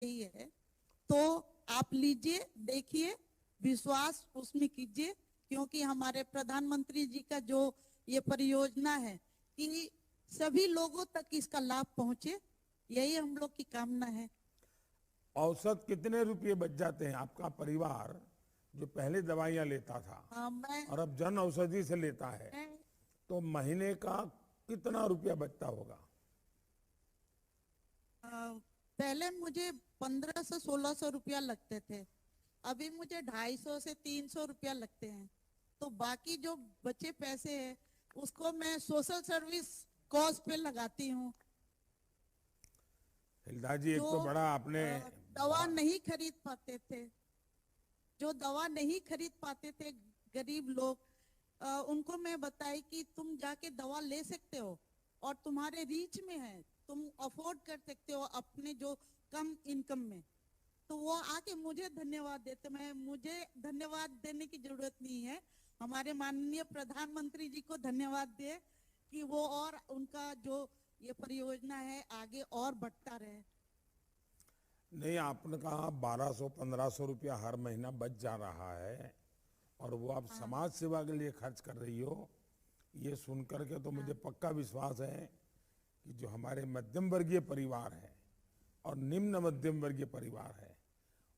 ही है, तो आप लीजिए, देखिए, विश्वास उसमें कीजिए, क्योंकि हमारे प्रधानमंत्री जी का जो ये परियोजना है कि सभी लोगों तक इसका लाभ पहुंचे, यही हम लोग की कामना है। औसत कितने रुपए बच जाते हैं आपका परिवार जो पहले दवाइयां लेता था मैं और अब जन औषधि से लेता है, मैं तो महीने का कितना रुपया बचता होगा? अ, पहले मुझे 1500 से 1600 रुपया लगते थे, अभी मुझे 250 से 300 रुपया लगते हैं। तो बाकी जो बचे पैसे हैं उसको मैं सोशल सर्विस कॉज पे लगाती हूँ। हिलदा जी, जो एक तो बड़ा आपने दवा नहीं खरीद पाते थे, जो दवा नहीं खरीद पाते थे गरीब लोग, उनको मैं बताई कि तुम जाके दवा ले सकते हो और तुम्हारे रीच में है, तुम अफोर्ड कर सकते हो अपने जो कम इनकम में। तो वो आके मुझे धन्यवाद देते, मैं मुझे धन्यवाद देने की जरूरत नहीं है, हमारे माननीय प्रधानमंत्री जी को धन्यवाद दे कि वो और उनका जो ये परियोजना है आगे और बढ़ता रहे। नहीं, आपने कहा 1200-1500 रुपया हर महीना बच जा रहा है और वो आप समाज सेवा के लिए खर्च कर रही हो, ये सुन करके तो मुझे पक्का विश्वास है कि जो हमारे मध्यम वर्गीय परिवार है और निम्न मध्यम वर्गीय परिवार है,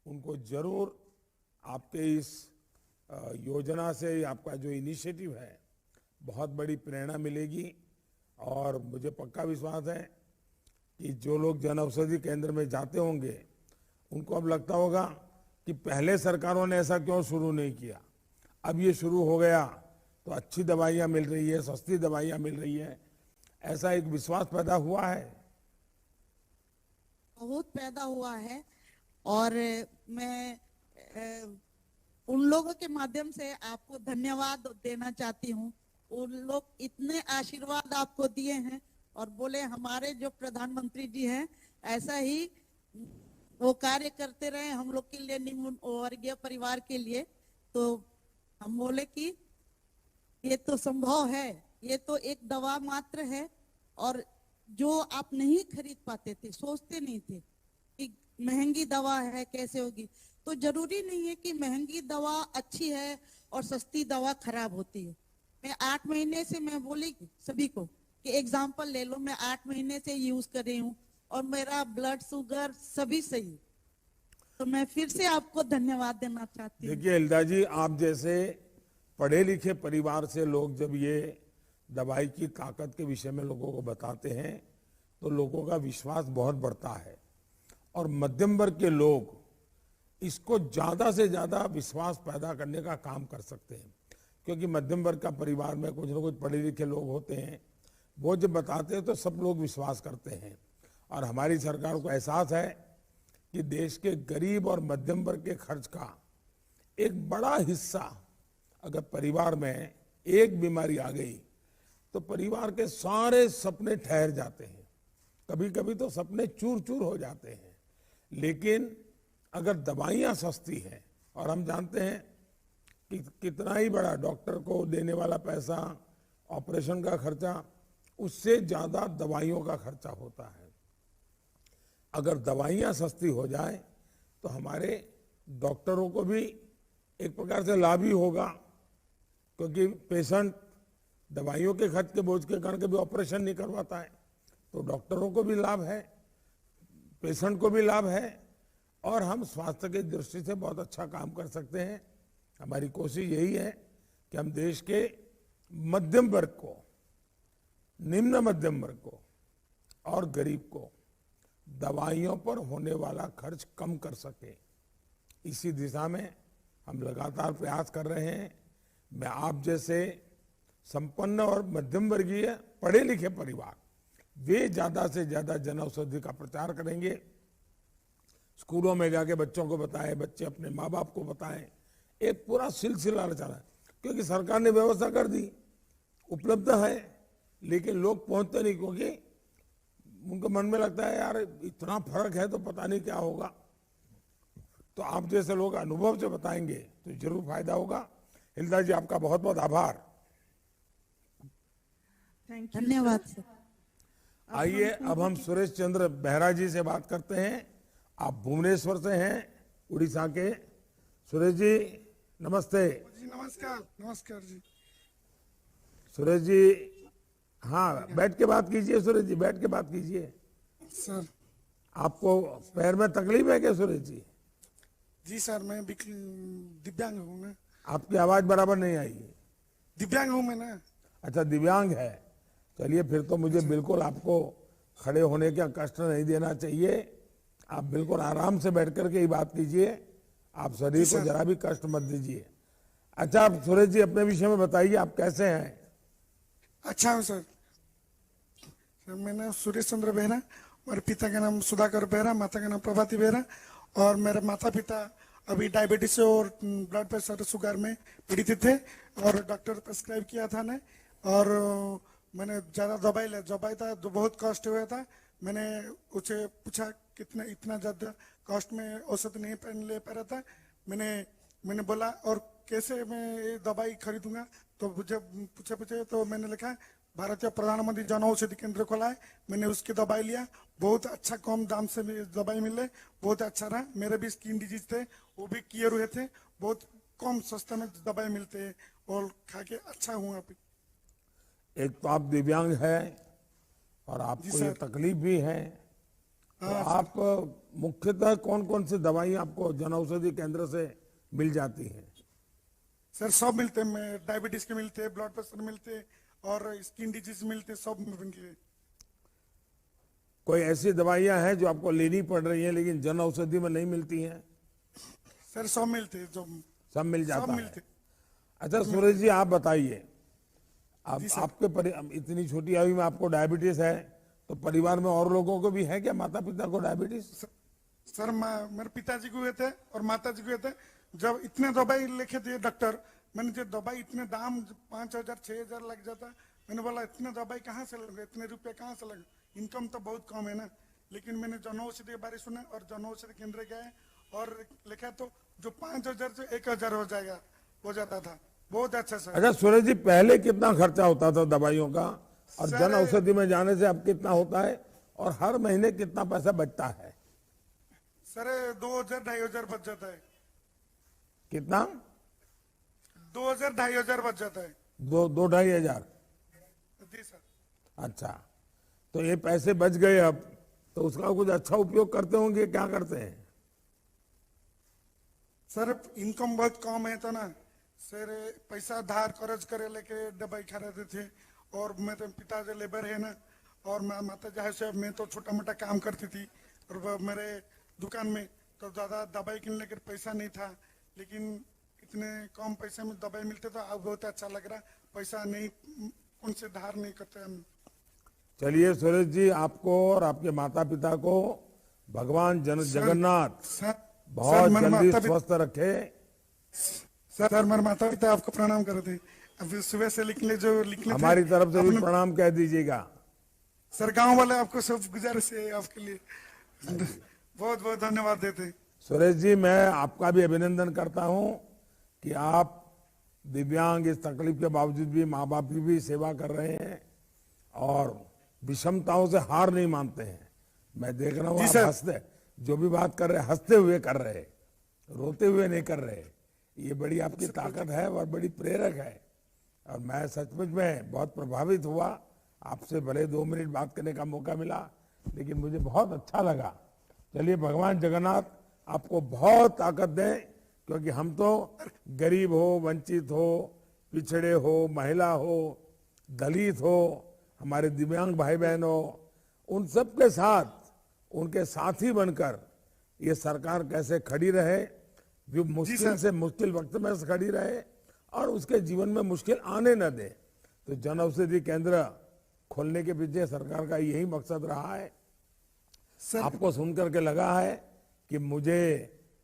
उनको जरूर आपके इस योजना से, आपका जो इनिशिएटिव है, बहुत बड़ी प्रेरणा मिलेगी। और मुझे पक्का विश्वास है कि जो लोग जन औषधि केंद्र में जाते होंगे उनको अब लगता होगा कि पहले सरकारों ने ऐसा क्यों शुरू नहीं किया, अब ये शुरू हो गया तो अच्छी दवाइयाँ मिल रही है, सस्ती दवाइयाँ मिल रही है, ऐसा एक विश्वास पैदा हुआ है। बहुत पैदा हुआ है। और मैं उन लोगों के माध्यम से आपको धन्यवाद देना चाहती हूँ, उन लोग इतने आशीर्वाद आपको दिए हैं और बोले हमारे जो प्रधानमंत्री जी हैं ऐसा ही वो कार्य करते रहे हम लोग के लिए, निम्न वर्गीय परिवार के लिए। तो हम बोले कि ये तो संभव है, ये तो एक दवा मात्र है, और जो आप नहीं खरीद पाते थे, सोचते नहीं थे कि महंगी दवा है कैसे होगी, तो जरूरी नहीं है कि महंगी दवा अच्छी है और सस्ती दवा खराब होती है। मैं 8 महीने से, मैं बोली सभी को कि एग्जाम्पल ले लो, मैं 8 महीने से यूज कर रही हूँ और मेरा ब्लड शुगर सभी सही। तो मैं फिर से आपको धन्यवाद देना चाहती हूँ। देखिए हिलदा जी, आप जैसे पढ़े लिखे परिवार से लोग जब ये दवाई की ताकत के विषय में लोगों को बताते हैं तो लोगों का विश्वास बहुत बढ़ता है और मध्यम वर्ग के लोग इसको ज्यादा से ज्यादा विश्वास पैदा करने का काम कर सकते हैं, क्योंकि मध्यम वर्ग का परिवार में कुछ न कुछ पढ़े लिखे लोग होते हैं, वो जब बताते हैं तो सब लोग विश्वास करते हैं। और हमारी सरकार को एहसास है कि देश के गरीब और मध्यम वर्ग के खर्च का एक बड़ा हिस्सा अगर परिवार में एक बीमारी आ गई तो परिवार के सारे सपने ठहर जाते हैं, कभी कभी तो सपने चूर चूर हो जाते हैं। लेकिन अगर दवाइयाँ सस्ती हैं, और हम जानते हैं कि कितना ही बड़ा डॉक्टर को देने वाला पैसा, ऑपरेशन का खर्चा, उससे ज्यादा दवाइयों का खर्चा होता है। अगर दवाइयाँ सस्ती हो जाए तो हमारे डॉक्टरों को भी एक प्रकार से लाभ ही होगा, क्योंकि पेशेंट दवाइयों के खर्च के बोझ के कारण कभी ऑपरेशन नहीं करवाता है, तो डॉक्टरों को भी लाभ है, पेशेंट को भी लाभ है, और हम स्वास्थ्य की दृष्टि से बहुत अच्छा काम कर सकते हैं। हमारी कोशिश यही है कि हम देश के मध्यम वर्ग को, निम्न मध्यम वर्ग को और गरीब को दवाइयों पर होने वाला खर्च कम कर सके। इसी दिशा में हम लगातार प्रयास कर रहे हैं। मैं आप जैसे संपन्न और मध्यम वर्गीय पढ़े लिखे परिवार, वे ज्यादा से ज्यादा जन औषधि का प्रचार करेंगे, स्कूलों में जाके बच्चों को बताएं, बच्चे अपने माँ बाप को बताएं, एक पूरा सिलसिला चला है, क्योंकि सरकार ने व्यवस्था कर दी, उपलब्ध है, लेकिन लोग पहुंचते नहीं, क्योंकि उनके मन में लगता है यार इतना फर्क है तो पता नहीं क्या होगा। तो आप जैसे लोग अनुभव से बताएंगे तो जरूर फायदा होगा। हिलदा जी, आपका बहुत बहुत आभार। धन्यवाद सर। आइए अब हम सुरेश चंद्र बेहरा जी से बात करते हैं। आप भुवनेश्वर से हैं, उड़ीसा के। सुरेश जी नमस्ते। जी नमस्कार। नमस्कार जी। सुरेश जी, हाँ बैठ के बात कीजिए। सुरेश जी बैठ के बात कीजिए। सर आपको पैर में तकलीफ है क्या सुरेश जी? जी सर मैं दिव्यांग हूँ ना। आपकी आवाज बराबर नहीं आई। दिव्यांग हूँ मैं ना। अच्छा दिव्यांग है। चलिए फिर तो मुझे बिल्कुल आपको खड़े होने का कष्ट नहीं देना चाहिए। आप बिल्कुल आराम से बैठ करके ही बात कीजिए। आप शरीर को जरा भी कष्ट मत दीजिए। अच्छा आप सुरेश जी अपने विषय में बताइए, आप कैसे हैं? अच्छा हूँ सर। सर मेरा सुरेश चंद्र बेहरा, मेरे पिता का नाम सुधाकर बेहरा, माता का नाम प्रभाती बेहरा। और मेरे माता पिता अभी डायबिटीज और ब्लड प्रेशर शुगर में पीड़ित थे और डॉक्टर प्रेस्क्राइब किया था ने। और मैंने ज़्यादा दवाई था तो बहुत कॉस्ट हुआ था। मैंने उसे पूछा कितना इतना ज़्यादा कॉस्ट में औषध नहीं ले पा रहा था। मैंने बोला और कैसे मैं ये दवाई खरीदूंगा, तो मुझे पूछे तो मैंने लिखा भारतीय प्रधानमंत्री जन औषधि केंद्र खोला है। मैंने उसकी दवाई लिया, बहुत अच्छा कम दाम से दवाई मिले, बहुत अच्छा रहा। मेरे भी स्किन डिजीज थे, वो भी क्लियर हुए थे। बहुत कम सस्ते में दवाई मिलते हैं और खा के अच्छा हूँ अभी। एक तो आप दिव्यांग है और आपको ये तकलीफ भी है, तो आप मुख्यतः कौन कौन सी दवाई आपको जन औषधि केंद्र से मिल जाती हैं? सर सब मिलते हैं, डायबिटीज के मिलते, ब्लड प्रेशर मिलते और स्किन डिजीज मिलते, सब मिलते। कोई ऐसी दवाइयां हैं जो आपको लेनी पड़ रही हैं लेकिन जन औषधि में नहीं मिलती हैं? सर सब मिलते जो सब मिल जाता सब है। मिलते। अच्छा सुरेश जी आप बताइए, अब आपके इतनी छोटी आयु में आपको डायबिटीज है, तो परिवार में और लोगों को भी है क्या, माता पिता को डायबिटीज? सर मेरे पिताजी को हुए थे और माता जी को हुए थे। जब इतने दवाई लिखे थे डॉक्टर, मैंने जो दवाई इतने दाम 5,000 6,000 लग जाता, मैंने बोला इतने दवाई कहाँ से लगे, इतने रुपए कहाँ से लगे, इनकम तो बहुत कम है ना। लेकिन मैंने जन औषधि के बारे सुना और जन औषधि केंद्र गए और लिखा तो जो 5,000 से 1,000 हो जाता था। बहुत अच्छा सर। अच्छा सुरेश जी पहले कितना खर्चा होता था दवाइयों का, और जन औषधि में जाने से अब कितना होता है, और हर महीने कितना पैसा बचता है? सर 2,000 2,500 बच जाता है। कितना? 2,000 2,500 बच जाता है। 2-2,500? जी सर। अच्छा, तो ये पैसे बच गए अब, तो उसका कुछ अच्छा उपयोग करते होंगे, क्या करते हैं? सर इनकम बहुत कम है तो ना सर, पैसा धार कर्ज करे लेके दवाई खा रहे थे। और मैं तो पिताजी लेबर है ना, और माता जी से मैं तो छोटा मोटा काम करती थी और मेरे दुकान में तो ज्यादा दवाई किनने के पैसा नहीं था। लेकिन इतने कम पैसे में दवाई मिलते तो अब बहुत अच्छा लग रहा। पैसा नहीं, उनसे धार नहीं करते हम। चलिए सुरेश जी, आपको और आपके माता पिता को भगवान जगन्नाथ बहुत जल्दी स्वस्थ रखे। सर मेरे माता पिता आपको प्रणाम कर रहे थे, अभी सुबह से लिखने हमारी तरफ से भी प्रणाम कह दीजिएगा। सर गांव वाले आपको सब गुजारिश है आपके लिए, बहुत बहुत धन्यवाद देते। सुरेश जी मैं आपका भी अभिनंदन करता हूं कि आप दिव्यांग इस तकलीफ के बावजूद भी माँ बाप की भी सेवा कर रहे हैं और विषमताओं से हार नहीं मानते हैं। मैं देख रहा हूँ आप हंसते, जो भी बात कर रहे हंसते हुए कर रहे, रोते हुए नहीं कर रहे। ये बड़ी आपकी ताकत है और बड़ी प्रेरक है। और मैं सचमुच में बहुत प्रभावित हुआ। आपसे भले 2 मिनट बात करने का मौका मिला, लेकिन मुझे बहुत अच्छा लगा। चलिए भगवान जगन्नाथ आपको बहुत ताकत दें, क्योंकि हम तो गरीब हो, वंचित हो, पिछड़े हो, महिला हो, दलित हो, हमारे दिव्यांग भाई बहन हो, उन सब के साथ उनके साथी बनकर ये सरकार कैसे खड़ी रहे, जो मुश्किल से मुश्किल वक्त में खड़ी रहे और उसके जीवन में मुश्किल आने न दे। तो जन औषधि केंद्र खोलने के पीछे सरकार का यही मकसद रहा है। आपको सुनकर के लगा है कि मुझे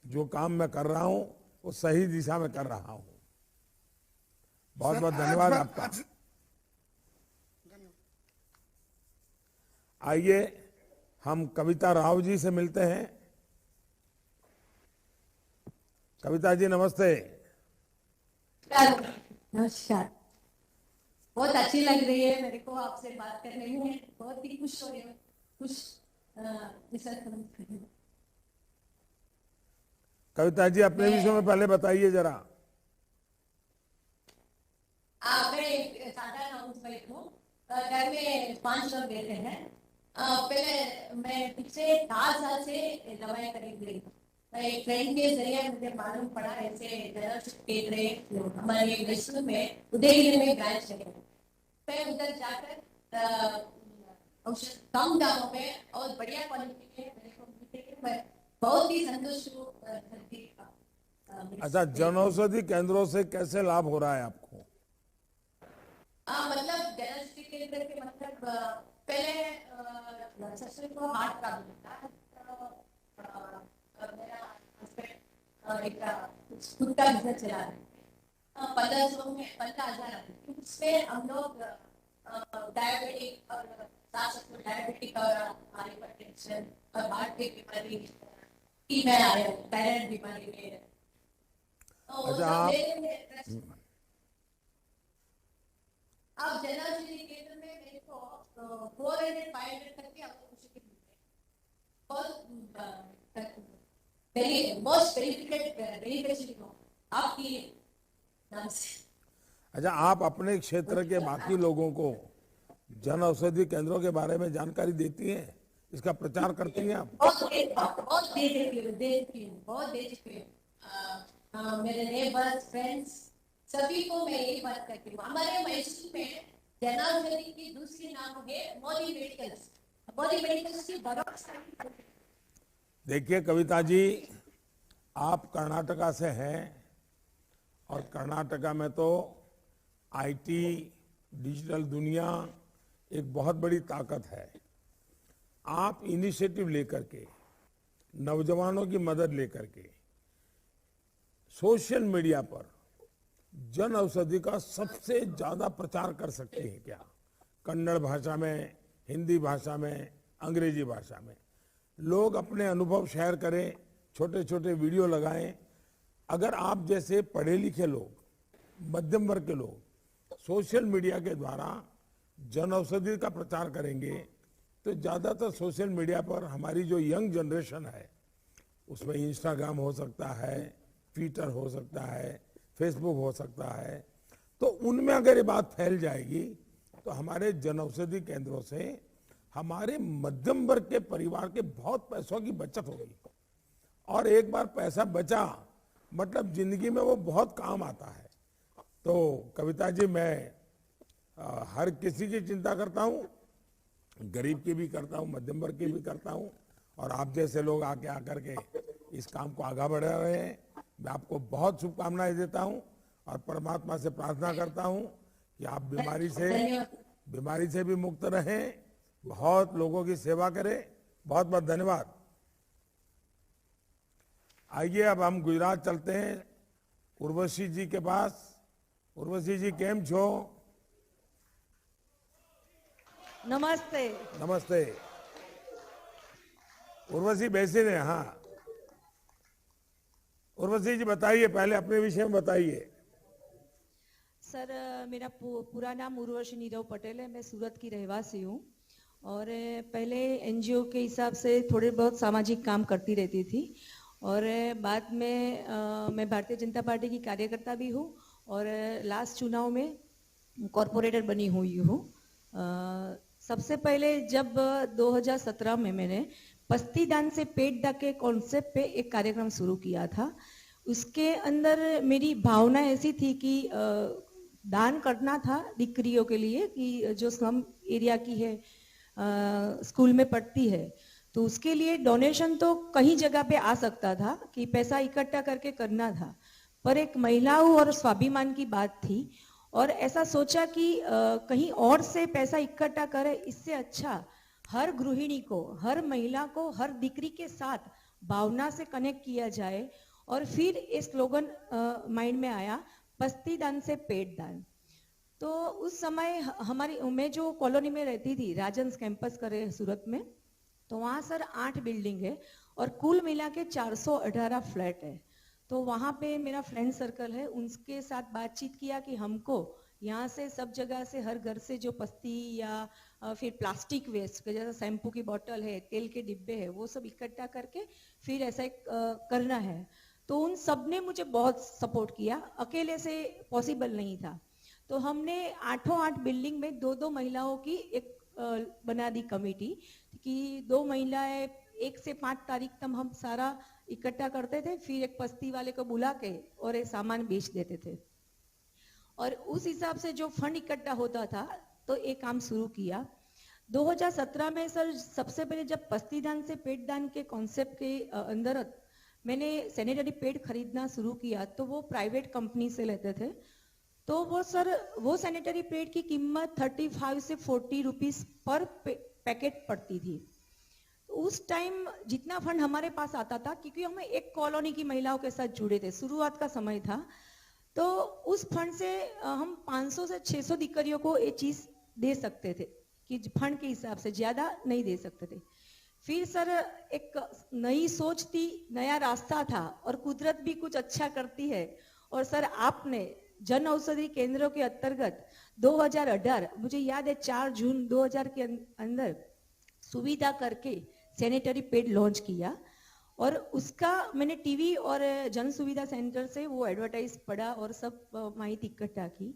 जो काम मैं कर रहा हूं वो सही दिशा में कर रहा हूं। बहुत बहुत धन्यवाद आपका। आइए हम कविता राव जी से मिलते हैं। कविता जी नमस्ते। नमस्कार। बहुत अच्छी लग रही है मेरे को आपसे बात करने में, बहुत ही खुश हो रही हूँ, खुश विषय कविता जी अपने विषय में पहले बताइए जरा। मैं एक साधारण हाउसवाइफ हूँ। घर में 5 लोग रहते हैं। पहले मैं पिछले 4 साल से दवाई खरीद रही हूँ। मैं एक फ्रेंड के जरिए मुझे मालूम पड़ा ऐसे जनरल केंद्र हमारे मैसूर में उदयगिरी में ब्रांच है। मैं उधर जाकर औषध कम दामों में और बढ़िया क्वालिटी के मेरे को मिलते हैं। मैं बहुत ही संतुष्ट हूँ। अच्छा, जन औषधि केंद्रों से कैसे लाभ हो रहा है आपको? मतलब जनरल केंद्र के मतलब पहले ससुर को हार्ट प्रॉब्लम था। मेरा हस्बैंड एक खुद का बिजनेस चला रहे थे। 15,000 उसमें हम लोग डायबिटिक और सास ससुर डायबिटिक और हाइपरटेंशन और हार्ट की बीमारी की मैं आया थायराइड बीमारी में। अच्छा, आप जनरल केंद्र में मेरे को 400-500 तक की आपको औषधि मिलती है। बहुत मोस्ट बेनिफिशियल आपकी नाम से। अच्छा, आप अपने क्षेत्र के बाकी लोगों को जन औषधि केंद्रों के बारे में जानकारी देती हैं, इसका प्रचार करती हैं आप? बहुत दे चुकी हूँ। मेरे नेबर्स फ्रेंड्स सभी को मैं यही बात करती हूँ। हमारे मैसूर में जन औषधि की दूसरी नाम है मोदी मेडिकल्स। मोदी मेडिकल्स की बड़ों देखिए कविता जी, आप कर्नाटका से हैं और कर्नाटका में तो आईटी डिजिटल दुनिया एक बहुत बड़ी ताकत है। आप इनिशिएटिव लेकर के, नौजवानों की मदद लेकर के सोशल मीडिया पर जन औषधि का सबसे ज्यादा प्रचार कर सकते हैं क्या? कन्नड़ भाषा में, हिंदी भाषा में, अंग्रेजी भाषा में लोग अपने अनुभव शेयर करें, छोटे छोटे वीडियो लगाएं। अगर आप जैसे पढ़े लिखे लोग, मध्यम वर्ग के लोग सोशल मीडिया के द्वारा जन औषधि का प्रचार करेंगे तो ज्यादातर सोशल मीडिया पर हमारी जो यंग जनरेशन है, उसमें इंस्टाग्राम हो सकता है, ट्विटर हो सकता है, फेसबुक हो सकता है, तो उनमें अगर ये बात फैल जाएगी तो हमारे जन औषधि केंद्रों से हमारे मध्यम वर्ग के परिवार के बहुत पैसों की बचत होगी। और एक बार पैसा बचा मतलब जिंदगी में वो बहुत काम आता है। तो कविता जी, मैं हर किसी की चिंता करता हूँ, गरीब की भी करता हूँ, मध्यम वर्ग की भी करता हूँ, और आप जैसे लोग आके आकर के इस काम को आगे बढ़ा रहे हैं। मैं आपको बहुत शुभकामनाएं देता हूँ और परमात्मा से प्रार्थना करता हूँ कि आप बीमारी से भी मुक्त रहें, बहुत लोगों की सेवा करें। बहुत बहुत धन्यवाद। आइए अब हम गुजरात चलते हैं उर्वशी जी के पास। उर्वशी जी केम छो? नमस्ते। नमस्ते। उर्वशी बैसे ने। हाँ उर्वशी जी बताइए, पहले अपने विषय में बताइए। सर, मेरा पूरा नाम उर्वशी नीरव पटेल है। मैं सूरत की रहवासी हूँ और पहले एनजीओ के हिसाब से थोड़े बहुत सामाजिक काम करती रहती थी और बाद में मैं भारतीय जनता पार्टी की कार्यकर्ता भी हूँ और लास्ट चुनाव में कॉरपोरेटर बनी हुई हूँ। सबसे पहले जब 2017 में मैंने पस्ती दान से पेट दान के कॉन्सेप्ट पे एक कार्यक्रम शुरू किया था। उसके अंदर मेरी भावना ऐसी थी कि दान करना था दीकरियों के लिए कि जो स्लम एरिया की है, स्कूल में पढ़ती है, तो उसके लिए डोनेशन तो कहीं जगह पे आ सकता था कि पैसा इकट्ठा करके करना था, पर एक महिलाओं और स्वाभिमान की बात थी और ऐसा सोचा कि कहीं और से पैसा इकट्ठा करे, इससे अच्छा हर गृहिणी को, हर महिला को, हर दीकरी के साथ भावना से कनेक्ट किया जाए। और फिर ये स्लोगन माइंड में आया, पस्ती दान से पेट दान। तो उस समय हमारी, मैं जो कॉलोनी में रहती थी, राजंस कैंपस करे सूरत में, तो वहाँ सर 8 बिल्डिंग है और कुल मिला के 418 फ्लैट है। तो वहाँ पे मेरा फ्रेंड सर्कल है, उनके साथ बातचीत किया कि हमको यहाँ से सब जगह से, हर घर से जो पस्ती या फिर प्लास्टिक वेस्ट के जैसा शैम्पू की बोतल है, तेल के डिब्बे है, वो सब इकट्ठा करके फिर ऐसा करना है। तो उन सब ने मुझे बहुत सपोर्ट किया, अकेले से पॉसिबल नहीं था। तो हमने 8 बिल्डिंग में 2 महिलाओं की एक बना दी कमेटी कि 2 महिलाएं 1 से 5 तारीख तक हम सारा इकट्ठा करते थे, फिर एक पस्ती वाले को बुला के और ये सामान बेच देते थे। और उस हिसाब से जो फंड इकट्ठा होता था तो ये काम शुरू किया। 2017 में सर सबसे पहले जब पस्ती दान से पेट दान के कॉन्सेप्ट के अंदर मैंने सैनिटरी पैड खरीदना शुरू किया तो वो प्राइवेट कंपनी से लेते थे। तो वो सैनिटरी पैड की कीमत 35 से 40 रुपीस पर पैकेट पड़ती थी। उस टाइम जितना फंड हमारे पास आता था, क्योंकि हम एक कॉलोनी की महिलाओं के साथ जुड़े थे, शुरुआत का समय था, तो उस फंड से हम 500 से 600 दीकरियों को ये चीज दे सकते थे कि फंड के हिसाब से ज्यादा नहीं दे सकते थे। फिर सर एक नई सोच थी, नया रास्ता था और कुदरत भी कुछ अच्छा करती है। और सर आपने जन औषधि केंद्रों के अंतर्गत 2018 मुझे याद है 4 जून 2000 के अंदर सुविधा करके सैनिटरी पैड लॉन्च किया और उसका मैंने टीवी और जन सुविधा सेंटर से वो एडवर्टाइज पढ़ा और सब माहिती इकट्ठा की।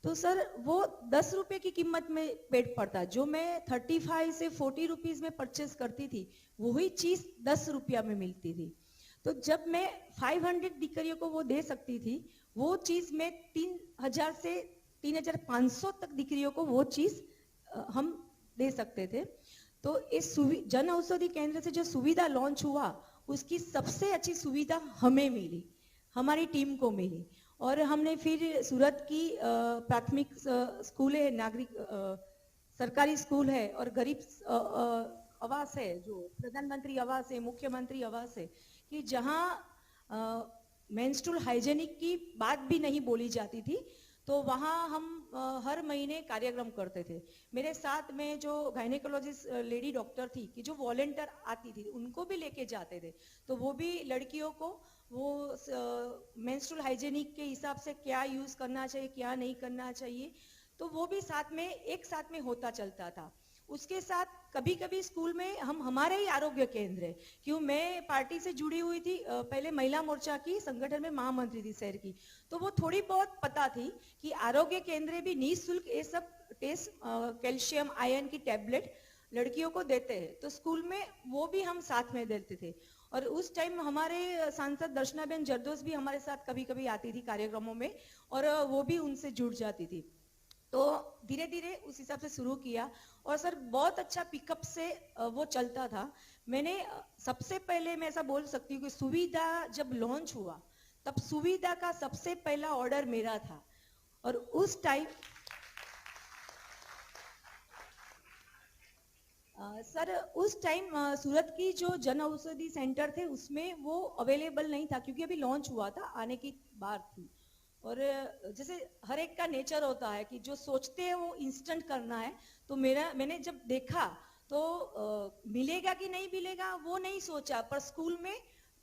तो सर वो 10 रुपए की कीमत में पैड पड़ता, जो मैं 35 से 40 रुपीज में परचेस करती थी वही चीज 10 रुपया में मिलती थी। तो जब मैं 500 दीकरियों को वो दे सकती थी, वो चीज में 3000 से 3500 तक दीकरियों को वो चीज हम दे सकते थे। तो इस जन औषधि केंद्र से जो सुविधा लॉन्च हुआ उसकी सबसे अच्छी सुविधा हमें मिली, हमारी टीम को मिली। और हमने फिर सूरत की प्राथमिक स्कूल है, नागरिक सरकारी स्कूल है और गरीब आवास है, जो प्रधानमंत्री आवास है, मुख्यमंत्री आवास है, कि जहाँ मेंस्ट्रुअल हाइजेनिक की बात भी नहीं बोली जाती थी, तो वहाँ हम हर महीने कार्यक्रम करते थे। मेरे साथ में जो गायनेकोलॉजिस्ट लेडी डॉक्टर थी कि जो वॉलेंटियर आती थी उनको भी लेके जाते थे, तो वो भी लड़कियों को वो मेंस्ट्रुअल हाइजेनिक के हिसाब से क्या यूज करना चाहिए, क्या नहीं करना चाहिए, तो वो भी साथ में एक साथ में होता चलता था। उसके साथ कभी कभी स्कूल में हम हमारे ही आरोग्य केंद्र है, क्यों मैं पार्टी से जुड़ी हुई थी, पहले महिला मोर्चा की संगठन में महामंत्री थी शहर की, तो वो थोड़ी बहुत पता थी कि आरोग्य केंद्र भी निःशुल्क ये सब टेस्ट, कैल्शियम आयरन की टैबलेट लड़कियों को देते हैं, तो स्कूल में वो भी हम साथ में देते थे। और उस टाइम हमारे सांसद दर्शनाबेन जरदोस भी हमारे साथ कभी कभी आती थी कार्यक्रमों में और वो भी उनसे जुड़ जाती थी। तो धीरे धीरे उस हिसाब से शुरू किया और सर बहुत अच्छा पिकअप से वो चलता था। मैंने सबसे पहले मैं ऐसा बोल सकती हूँ कि सुविधा जब लॉन्च हुआ तब सुविधा का सबसे पहला ऑर्डर मेरा था। और उस टाइम सर उस टाइम सूरत की जो जन औषधि सेंटर थे उसमें वो अवेलेबल नहीं था, क्योंकि अभी लॉन्च हुआ था, आने की बार थी। और जैसे हर एक का नेचर होता है कि जो सोचते हैं वो इंस्टेंट करना है, तो मैंने जब देखा तो मिलेगा कि नहीं मिलेगा वो नहीं सोचा, पर स्कूल में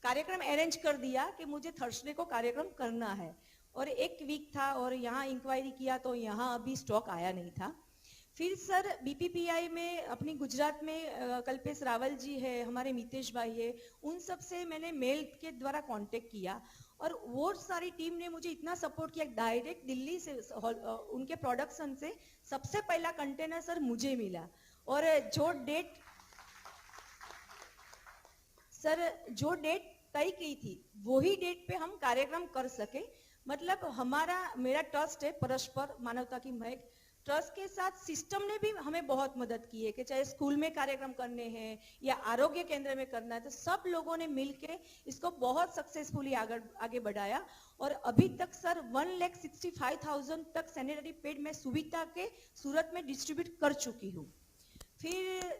कार्यक्रम अरेंज कर दिया कि मुझे थर्सडे को कार्यक्रम करना है। और 1 वीक था और यहाँ इंक्वायरी किया तो यहाँ अभी स्टॉक आया नहीं था। फिर सर बीपीपीआई में अपनी गुजरात में कल्पेश रावल जी है, हमारे मितेश भाई है, उन सब से मैंने मेल के द्वारा कांटेक्ट किया और वो सारी टीम ने मुझे इतना सपोर्ट किया। डायरेक्ट दिल्ली से उनके प्रोडक्शन से सबसे पहला कंटेनर सर मुझे मिला और जो डेट तय की थी वही डेट पे हम कार्यक्रम कर सके। मतलब मेरा ट्रस्ट है परस्पर मानवता की महक, ट्रस्ट के साथ सिस्टम ने भी हमें बहुत मदद की है कि चाहे स्कूल में कार्यक्रम करने हैं या आरोग्य केंद्र में करना है, तो सब लोगों ने मिलके इसको बहुत सक्सेसफुली आगे बढ़ाया। और अभी तक सर 1,65,000 तक सैनिटरी पैड में सुविधा के सूरत में डिस्ट्रीब्यूट कर चुकी हूँ। फिर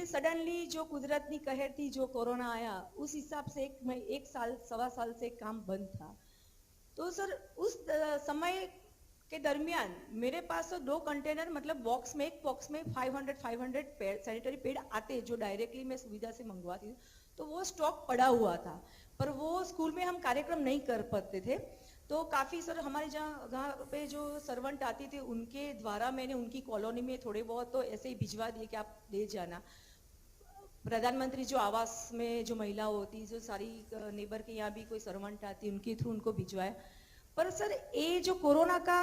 सडनली जो कुदरती कहर थी, जो कोरोना आया, उस हिसाब से एक साल सवा साल से काम बंद था। तो सर उस समय के दरमियान मेरे पास तो 2 कंटेनर, मतलब एक बॉक्स में 500 सैनिटरी पैड आते जो डायरेक्टली मैं सुविधा से मंगवाती थी, तो वो स्टॉक पड़ा हुआ था, पर वो स्कूल में हम कार्यक्रम नहीं कर पाते थे। तो काफी सर हमारे जहाँ पे जो सर्वेंट आती थी उनके द्वारा मैंने उनकी कॉलोनी में थोड़े बहुत तो ऐसे ही भिजवा दिए कि आप ले जाना। प्रधानमंत्री जो आवास में जो महिला होती, जो सारी नेबर के यहाँ भी कोई सर्वेंट आती, उनके थ्रू उनको भिजवाया। पर सर ये जो कोरोना का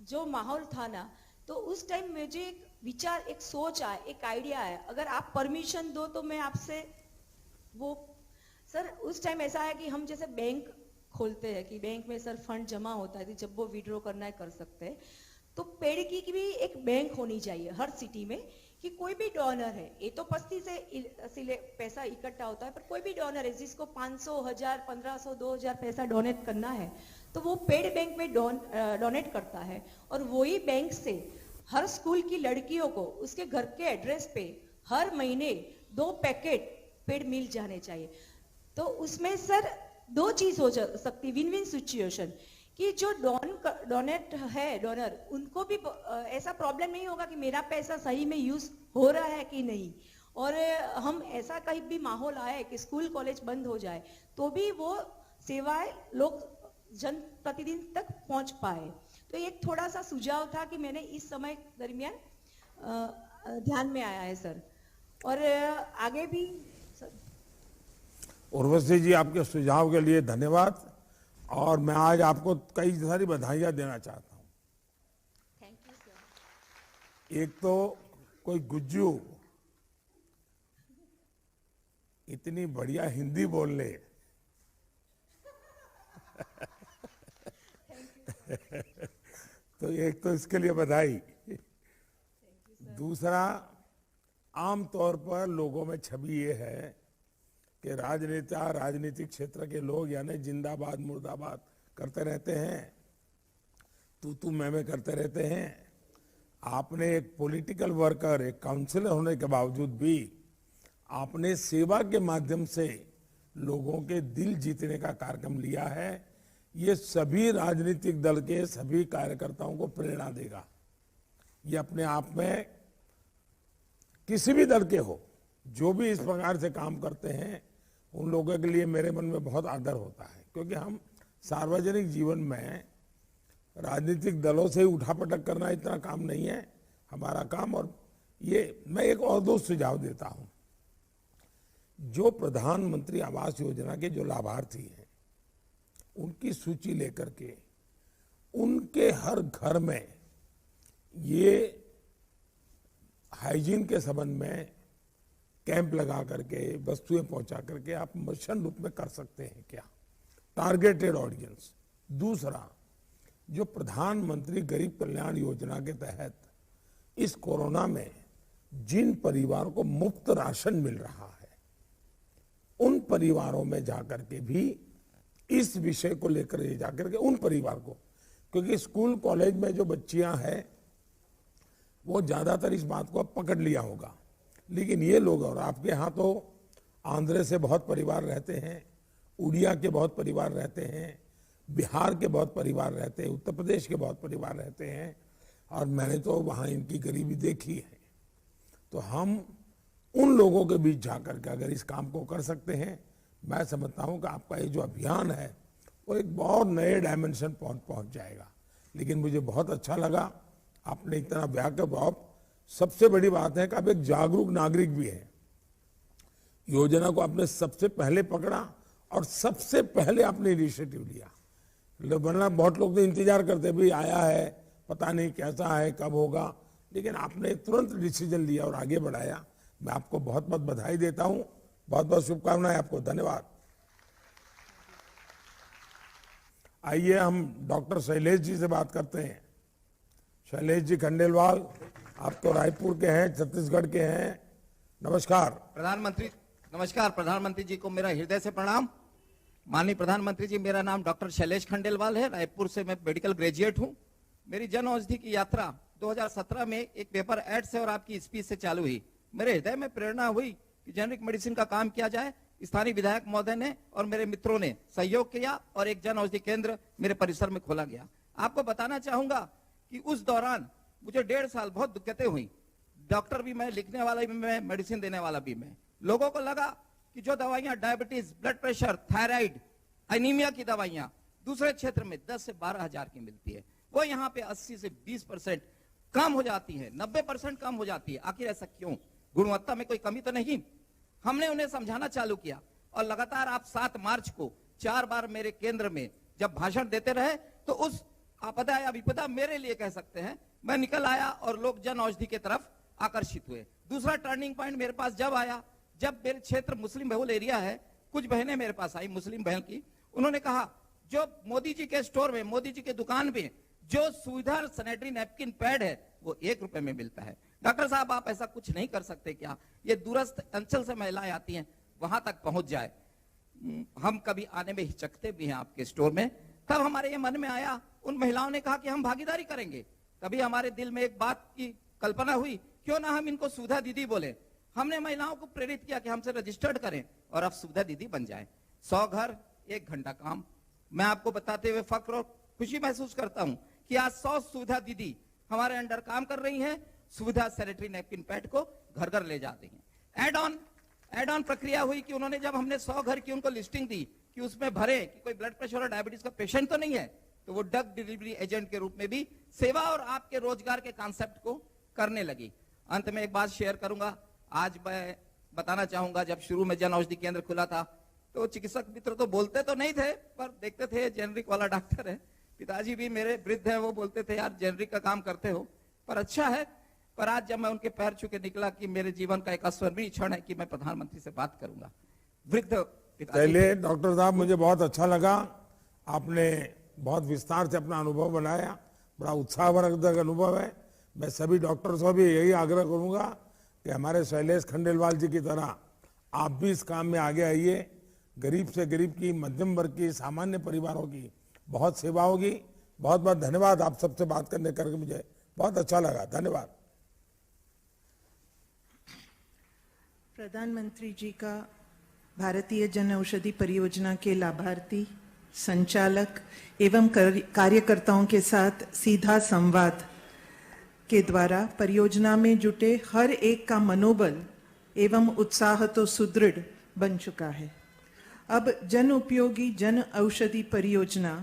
जो माहौल था ना, तो उस टाइम मुझे एक विचार, एक सोच आया, एक आइडिया आया, अगर आप परमिशन दो तो मैं आपसे वो सर उस टाइम ऐसा है कि हम जैसे बैंक खोलते हैं कि बैंक में सर फंड जमा होता है, जब वो विड्रॉ करना है कर सकते हैं। तो पेड़ की भी एक बैंक होनी चाहिए हर सिटी में, कि कोई भी डोनर है, ये तो पस्ती से पैसा इकट्ठा होता है, पर कोई भी डोनर है जिसको 500, 1000, 1500, 2000 पैसा डोनेट करना है, तो वो पेड़ बैंक में डोनेट करता है, और वही बैंक से हर स्कूल की लड़कियों को उसके घर के एड्रेस पे हर महीने 2 पैकेट पेड़ मिल जाने चाहिए। तो उसमें सर 2 चीज हो सकती, विन विन सिचुएशन, कि जो डोनेट है डोनर, उनको भी ऐसा प्रॉब्लम नहीं होगा कि मेरा पैसा सही में यूज हो रहा है कि नहीं, और हम ऐसा कहीं भी माहौल आए कि स्कूल कॉलेज बंद हो जाए तो भी वो सेवाएं लोग जन प्रतिदिन तक पहुंच पाए। तो एक थोड़ा सा सुझाव था कि मैंने इस समय दरमियान ध्यान में आया है सर, और आगे भी सर। उर्वशी जी, आपके सुझाव के लिए धन्यवाद, और मैं आज आपको कई सारी बधाइयां देना चाहता हूं। Thank you sir. एक तो कोई गुज्जू इतनी बढ़िया हिंदी बोल ले तो एक तो इसके लिए बधाई। दूसरा, आमतौर पर लोगों में छवि ये है कि राजनेता, राजनीतिक क्षेत्र के लोग यानी जिंदाबाद मुर्दाबाद करते रहते हैं, तू मैं करते रहते हैं। आपने एक पॉलिटिकल वर्कर, एक काउंसिलर होने के बावजूद भी आपने सेवा के माध्यम से लोगों के दिल जीतने का कार्यक्रम लिया है। ये सभी राजनीतिक दल के सभी कार्यकर्ताओं को प्रेरणा देगा। ये अपने आप में, किसी भी दल के हो, जो भी इस प्रकार से काम करते हैं, उन लोगों के लिए मेरे मन में बहुत आदर होता है, क्योंकि हम सार्वजनिक जीवन में राजनीतिक दलों से उठापटक करना इतना काम नहीं है हमारा काम। और ये मैं एक और 2 सुझाव देता हूं। जो प्रधानमंत्री आवास योजना के जो लाभार्थी हैं, उनकी सूची लेकर के उनके हर घर में ये हाइजीन के संबंध में कैंप लगा करके, वस्तुएं पहुंचा करके आप मिशन रूप में कर सकते हैं क्या, टारगेटेड ऑडियंस। दूसरा, जो प्रधानमंत्री गरीब कल्याण योजना के तहत इस कोरोना में जिन परिवारों को मुफ्त राशन मिल रहा है, उन परिवारों में जाकर के भी इस विषय को लेकर जाकर के उन परिवार को, क्योंकि स्कूल कॉलेज में जो बच्चियां हैं वो ज्यादातर इस बात को पकड़ लिया होगा, लेकिन ये लोग, और आपके यहाँ तो आंध्र से बहुत परिवार रहते हैं, उड़िया के बहुत परिवार रहते हैं, बिहार के बहुत परिवार रहते हैं, उत्तर प्रदेश के बहुत परिवार रहते हैं, और मैंने तो वहाँ इनकी गरीबी देखी है। तो हम उन लोगों के बीच जाकर के अगर इस काम को कर सकते हैं, मैं समझता हूँ कि आपका ये जो अभियान है वो एक बहुत नए डायमेंशन पहुँच जाएगा। लेकिन मुझे बहुत अच्छा लगा आपने इतना व्यापक भाव। सबसे बड़ी बात है कि आप एक जागरूक नागरिक भी हैं। योजना को आपने सबसे पहले पकड़ा और सबसे पहले आपने इनिशिएटिव लिया। वरना बहुत लोग तो इंतजार करते भी, आया है, पता नहीं कैसा है, कब होगा, लेकिन आपने तुरंत डिसीजन लिया और आगे बढ़ाया। मैं आपको बहुत बहुत बधाई देता हूं, बहुत बहुत शुभकामनाएं आपको, धन्यवाद। आइए हम डॉक्टर शैलेश जी से बात करते हैं। शैलेश जी खंडेलवाल, आप तो रायपुर के हैं, छत्तीसगढ़ के हैं, नमस्कार। नमस्कार प्रधानमंत्री जी को मेरा हृदय से प्रणाम। माननीय प्रधानमंत्री जी, मेरा नाम डॉक्टर शैलेश खंडेलवाल है, रायपुर से मैं मेडिकल ग्रेजुएट हूं। मेरी जन औषधि की यात्रा 2017 में एक पेपर एड से और आपकी स्पीच से चालू हुई। मेरे हृदय में प्रेरणा हुई कि जेनरिक मेडिसिन का काम किया जाए। स्थानीय विधायक महोदय ने और मेरे मित्रों ने सहयोग किया और एक जन औषधि केंद्र मेरे परिसर में खोला गया। आपको बताना चाहूंगा कि उस दौरान मुझे 1.5 साल बहुत दिक्कतें हुई। डॉक्टर भी मैं, लिखने वाला भी मैं, मेडिसिन देने वाला भी मैं। लोगों को लगा कि जो दवाइयां diabetes, blood pressure, thyroid, anaemia की दवाइयां दूसरे क्षेत्र में 10 से 12 हजार की मिलती है, वो यहाँ पे 80 से 20% कम हो जाती है, 90% कम हो जाती है। आखिर ऐसा क्यों? गुणवत्ता में कोई कमी तो नहीं? हमने उन्हें समझाना चालू किया और लगातार आप 7 मार्च को 4 बार मेरे केंद्र में जब भाषण देते रहे तो उस आपदा या विपदा मेरे लिए कह सकते हैं मैं निकल आया और लोग जन औषधि के तरफ आकर्षित हुए। दूसरा टर्निंग पॉइंट मेरे पास जब आया, जब मेरे क्षेत्र मुस्लिम बहुल एरिया है, कुछ बहनें मेरे पास आई मुस्लिम बहन की, उन्होंने कहा जो मोदी जी के स्टोर में, मोदी जी के दुकान में जो सुविधा सैनिटरी नैपकिन पैड है वो 1 रुपए में मिलता है। डॉक्टर साहब आप ऐसा कुछ नहीं कर सकते क्या? ये दूरस्थ अंचल से महिलाएं आती हैं, वहां तक पहुंच जाए। हम कभी आने में हिचकते भी हैं आपके स्टोर में। तब हमारे ये मन में आया, उन महिलाओं ने कहा कि हम भागीदारी करेंगे। तभी हमारे दिल में एक बात की कल्पना हुई, क्यों ना हम इनको सुविधा दीदी बोले। हमने महिलाओं को प्रेरित किया कि हमसे रजिस्टर्ड करें और अब सुविधा दीदी बन जाए। 100 घर 1 घंटा काम। मैं आपको बताते हुए फक्र और खुशी महसूस करता हूं कि आज 100 सुविधा दीदी हमारे अंडर काम कर रही हैं, सुविधा सैनिटरी नैपकिन पैड को घर घर ले जाती हैं। एड ऑन प्रक्रिया हुई कि उन्होंने जब हमने 100 घर की उनको लिस्टिंग दी कि उसमें भरे कि कोई ब्लड प्रेशर और डायबिटीज का पेशेंट तो नहीं है, तो वो ड्रग डिलीवरी एजेंट के रूप में भी सेवा और आपके रोजगार के कॉन्सेप्ट को करने लगी। अंत में एक बात शेयर करूंगा, आज मैं बताना चाहूंगा, जब शुरू में जन औषधि केंद्र खुला था तो चिकित्सक मित्र तो बोलते तो नहीं थे पर देखते थे जेनरिक वाला डॉक्टर है। पिताजी भी मेरे वृद्ध है, वो बोलते थे यार जेनरिक का काम करते हो पर अच्छा है। पर आज जब मैं उनके पैर छू के निकला कि मेरे जीवन का एक अस्वर्णीय क्षण है कि मैं प्रधानमंत्री से बात करूंगा। वृद्ध पहले डॉक्टर साहब मुझे बहुत अच्छा लगा, आपने बहुत विस्तार से अपना अनुभव बनाया, बड़ा उत्साहवर्धक अनुभव है। मैं सभी डॉक्टर्स को भी यही आग्रह करूंगा कि हमारे शैलेश खंडेलवाल जी की तरह आप भी इस काम में आगे आइए। गरीब से गरीब की, मध्यम वर्ग की, सामान्य परिवारों की बहुत सेवा होगी। बहुत बहुत धन्यवाद, आप सबसे बात करने करके मुझे बहुत अच्छा लगा। धन्यवाद। प्रधानमंत्री जी का भारतीय जन औषधि परियोजना के लाभार्थी, संचालक एवं कार्यकर्ताओं के साथ सीधा संवाद के द्वारा परियोजना में जुटे हर एक का मनोबल एवं उत्साह तो सुदृढ़ बन चुका है। अब जन उपयोगी जन औषधि परियोजना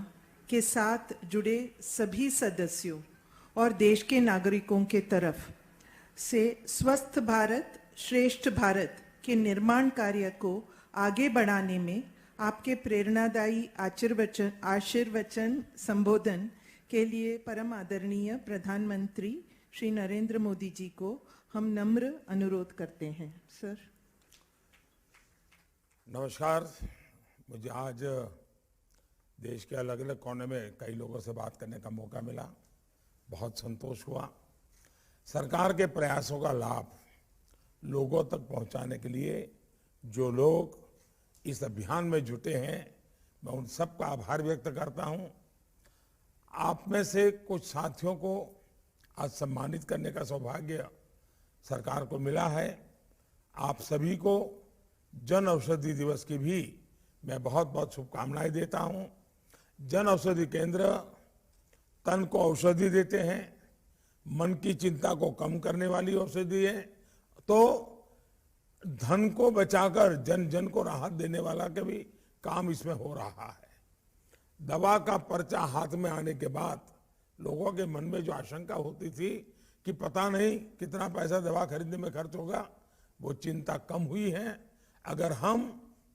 के साथ जुड़े सभी सदस्यों और देश के नागरिकों के तरफ से स्वस्थ भारत श्रेष्ठ भारत के निर्माण कार्य को आगे बढ़ाने में आपके प्रेरणादायी आशीर्वचन संबोधन के लिए परम आदरणीय प्रधानमंत्री श्री नरेंद्र मोदी जी को हम नम्र अनुरोध करते हैं। सर नमस्कार। मुझे आज देश के अलग अलग कोने में कई लोगों से बात करने का मौका मिला, बहुत संतोष हुआ। सरकार के प्रयासों का लाभ लोगों तक पहुंचाने के लिए जो लोग इस अभियान में जुटे हैं, मैं उन सबका आभार व्यक्त करता हूं। आप में से कुछ साथियों को आज सम्मानित करने का सौभाग्य सरकार को मिला है। आप सभी को जन औषधि दिवस की भी मैं बहुत बहुत शुभकामनाएं देता हूं। जन औषधि केंद्र तन को औषधि देते हैं, मन की चिंता को कम करने वाली औषधि है, तो धन को बचाकर जन जन को राहत देने वाला का भी काम इसमें हो रहा है। दवा का पर्चा हाथ में आने के बाद लोगों के मन में जो आशंका होती थी कि पता नहीं कितना पैसा दवा खरीदने में खर्च होगा, वो चिंता कम हुई है। अगर हम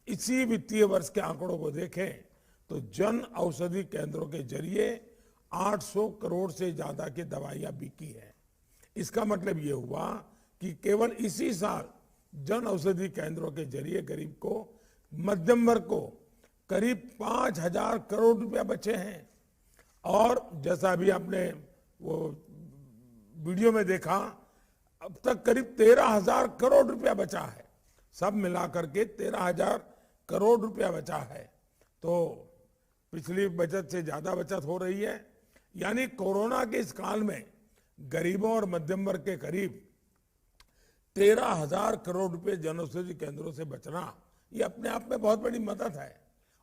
इसी वित्तीय वर्ष के आंकड़ों को देखें तो जन औषधि केंद्रों के जरिए 800 करोड़ से ज्यादा की दवाइयां बिकी है। इसका मतलब ये हुआ कि केवल इसी साल जन औषधि केंद्रों के जरिए गरीब को, मध्यम वर्ग को करीब 5,000 करोड़ रुपया बचे हैं। और जैसा अभी आपने वो वीडियो में देखा, अब तक करीब 13,000 करोड़ रुपया बचा है। सब मिलाकर के 13,000 करोड़ रुपया बचा है, तो पिछली बचत से ज्यादा बचत हो रही है। यानी कोरोना के इस काल में गरीबों और मध्यम वर्ग के करीब 13,000 करोड़ रुपए जन औषधि केंद्रों से बचना, ये अपने आप में बहुत बड़ी मदद है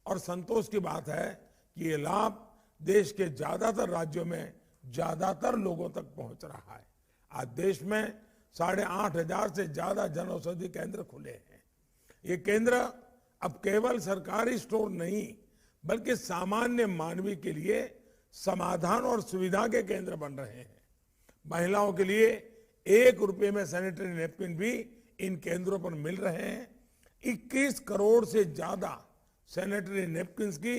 और संतोष की बात है कि ये लाभ देश के ज्यादातर राज्यों में ज्यादातर लोगों तक पहुंच रहा है। आज देश में 8,500 से ज्यादा जन औषधि केंद्र खुले हैं। ये केंद्र अब केवल सरकारी स्टोर नहीं बल्कि सामान्य मानवी के लिए समाधान और सुविधा के केंद्र बन रहे हैं। महिलाओं के लिए 1 रुपये में सैनिटरी नैपकिन भी इन केंद्रों पर मिल रहे हैं। 21 करोड़ से ज्यादा सैनिटरी नैपकिन्स की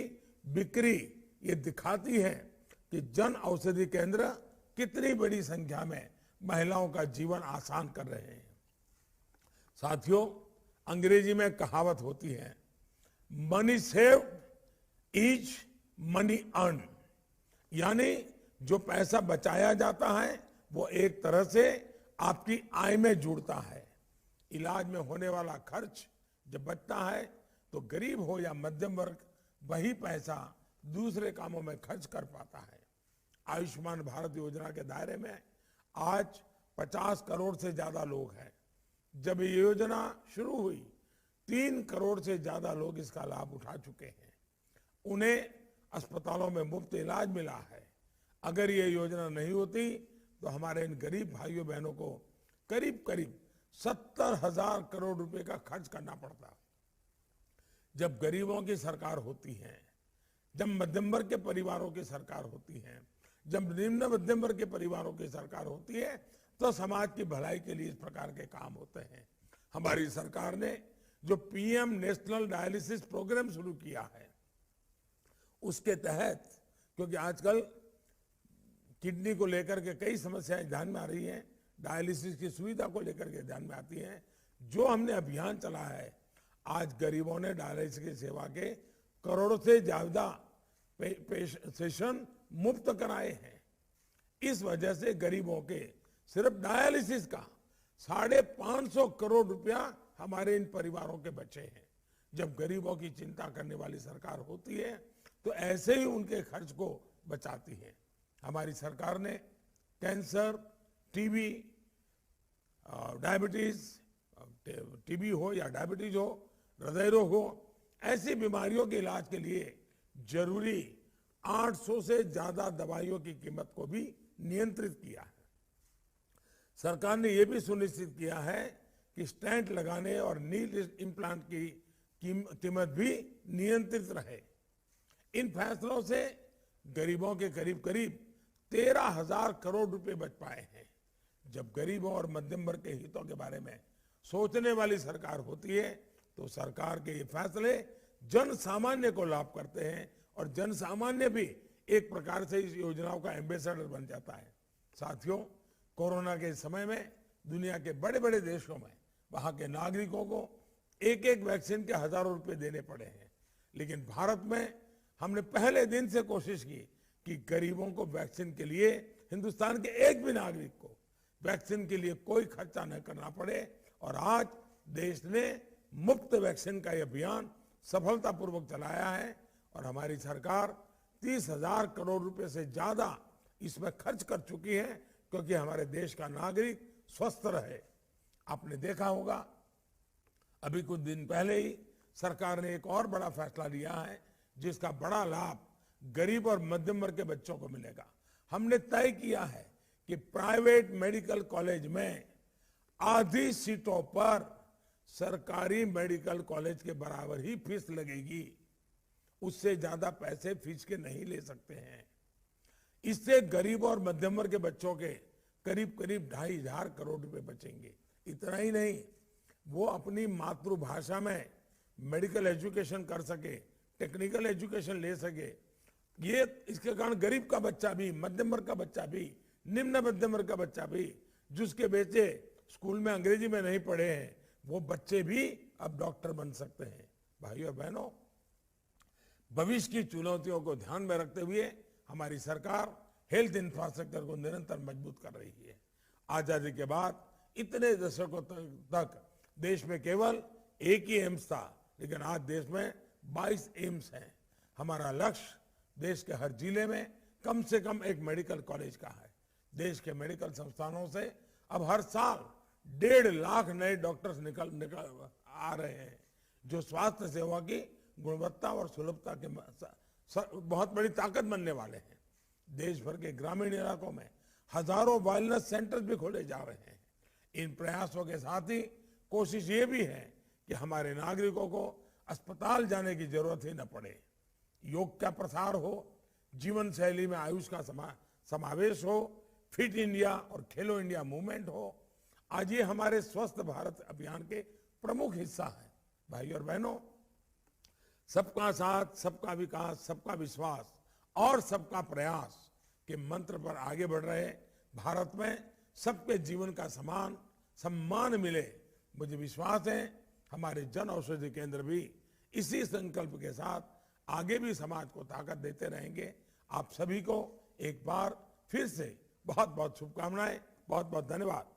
बिक्री ये दिखाती है कि जन औषधि केंद्र कितनी बड़ी संख्या में महिलाओं का जीवन आसान कर रहे हैं। साथियों, अंग्रेजी में कहावत होती है, money saved is money earn, यानी जो पैसा बचाया जाता है वो एक तरह से आपकी आय में जुड़ता है। इलाज में होने वाला खर्च जब बचता है तो गरीब हो या मध्यम वर्ग वही पैसा दूसरे कामों में खर्च कर पाता है। आयुष्मान भारत योजना के दायरे में आज 50 करोड़ से ज्यादा लोग हैं। जब ये योजना शुरू हुई 3 करोड़ से ज्यादा लोग इसका लाभ उठा चुके हैं। उन्हें अस्पतालों में मुफ्त इलाज मिला है। अगर ये योजना नहीं होती तो हमारे इन गरीब भाइयों बहनों को करीब करीब 70,000 करोड़ रुपए का खर्च करना पड़ता। जब गरीबों की सरकार होती है, जब मध्यम वर्ग के परिवारों की सरकार होती है, जब निम्न मध्यम वर्ग के परिवारों की सरकार होती है तो समाज की भलाई के लिए इस प्रकार के काम होते हैं। हमारी सरकार ने जो पीएम नेशनल डायलिसिस प्रोग्राम शुरू किया है, उसके तहत, क्योंकि आजकल किडनी को लेकर के कई समस्याएं ध्यान में आ रही हैं, डायलिसिस की सुविधा को लेकर के ध्यान में आती हैं, जो हमने अभियान चला है, आज गरीबों ने डायलिसिस की सेवा के करोड़ों से ज्यादा सेशन मुफ्त कराए हैं। इस वजह से गरीबों के सिर्फ डायलिसिस का 550 करोड़ रुपया हमारे इन परिवारों के बचे हैं। जब गरीबों की चिंता करने वाली सरकार होती है तो ऐसे ही उनके खर्च को बचाती है। हमारी सरकार ने कैंसर, टीबी, डायबिटीज, टीबी हो या डायबिटीज हो, हृदय रोग हो, ऐसी बीमारियों के इलाज के लिए जरूरी 800 से ज्यादा दवाइयों की कीमत को भी नियंत्रित किया है। सरकार ने यह भी सुनिश्चित किया है कि स्टेंट लगाने और नी इम्प्लांट की कीमत भी नियंत्रित रहे। इन फैसलों से गरीबों के करीब करीब 13,000 करोड़ रुपए बच पाए हैं। जब गरीबों और मध्यम वर्ग के हितों के बारे में सोचने वाली सरकार होती है तो सरकार के ये फैसले जन सामान्य को लाभ करते हैं और जन सामान्य भी एक प्रकार से इस योजनाओं का एम्बेसडर बन जाता है। साथियों, कोरोना के समय में दुनिया के बड़े बड़े देशों में वहां के नागरिकों को एक एक वैक्सीन के हजारों रुपए देने पड़े हैं, लेकिन भारत में हमने पहले दिन से कोशिश की कि गरीबों को वैक्सीन के लिए, हिंदुस्तान के एक भी नागरिक को वैक्सीन के लिए कोई खर्चा न करना पड़े। और आज देश ने मुफ्त वैक्सीन का यह अभियान सफलतापूर्वक चलाया है और हमारी सरकार 30,000 करोड़ रुपए से ज्यादा इसमें खर्च कर चुकी है, क्योंकि हमारे देश का नागरिक स्वस्थ रहे। आपने देखा होगा अभी कुछ दिन पहले ही सरकार ने एक और बड़ा फैसला लिया है जिसका बड़ा लाभ गरीब और मध्यम वर्ग के बच्चों को मिलेगा। हमने तय किया है कि प्राइवेट मेडिकल कॉलेज में आधी सीटों पर सरकारी मेडिकल कॉलेज के बराबर ही फीस लगेगी, उससे ज्यादा पैसे फीस के नहीं ले सकते हैं। इससे गरीब और मध्यम वर्ग के बच्चों के करीब करीब 2,500 करोड़ रुपए बचेंगे। इतना ही नहीं, वो अपनी मातृभाषा में मेडिकल एजुकेशन कर सके, टेक्निकल एजुकेशन ले सके। ये इसके कारण गरीब का बच्चा भी, मध्यम वर्ग का बच्चा भी, निम्न मध्यम वर्ग का बच्चा भी, जिसके बच्चे स्कूल में अंग्रेजी में नहीं पढ़े हैं, वो बच्चे भी अब डॉक्टर बन सकते हैं। भाइयों और बहनों, भविष्य की चुनौतियों को ध्यान में रखते हुए हमारी सरकार हेल्थ इंफ्रास्ट्रक्चर को निरंतर मजबूत कर रही है। आजादी के बाद इतने दशकों तक देश में केवल एक ही एम्स था, लेकिन आज देश में 22 एम्स हैं। हमारा लक्ष्य देश के हर जिले में कम से कम एक मेडिकल कॉलेज का है। देश के मेडिकल संस्थानों से अब हर साल 1.5 लाख नए डॉक्टर्स निकल आ रहे हैं, जो स्वास्थ्य सेवा की गुणवत्ता और सुलभता के बहुत बड़ी ताकत बनने वाले हैं। देश भर के ग्रामीण इलाकों में हजारों वेलनेस सेंटर्स भी खोले जा रहे हैं। इन प्रयासों के साथ ही कोशिश ये भी है कि हमारे नागरिकों को अस्पताल जाने की जरूरत ही न पड़े। योग का प्रसार हो, जीवन शैली में आयुष का समावेश हो, फिट इंडिया और खेलो इंडिया मूवमेंट हो। आज ये हमारे स्वस्थ भारत अभियान के प्रमुख हिस्सा है। भाई और बहनों, सबका साथ, सबका विकास, सबका विश्वास और सबका प्रयास के मंत्र पर आगे बढ़ रहे भारत में सबके जीवन का समान सम्मान मिले, मुझे विश्वास है हमारे जन औषधि केंद्र भी इसी संकल्प के साथ आगे भी समाज को ताकत देते रहेंगे। आप सभी को एक बार फिर से बहुत बहुत शुभकामनाएं, बहुत बहुत धन्यवाद।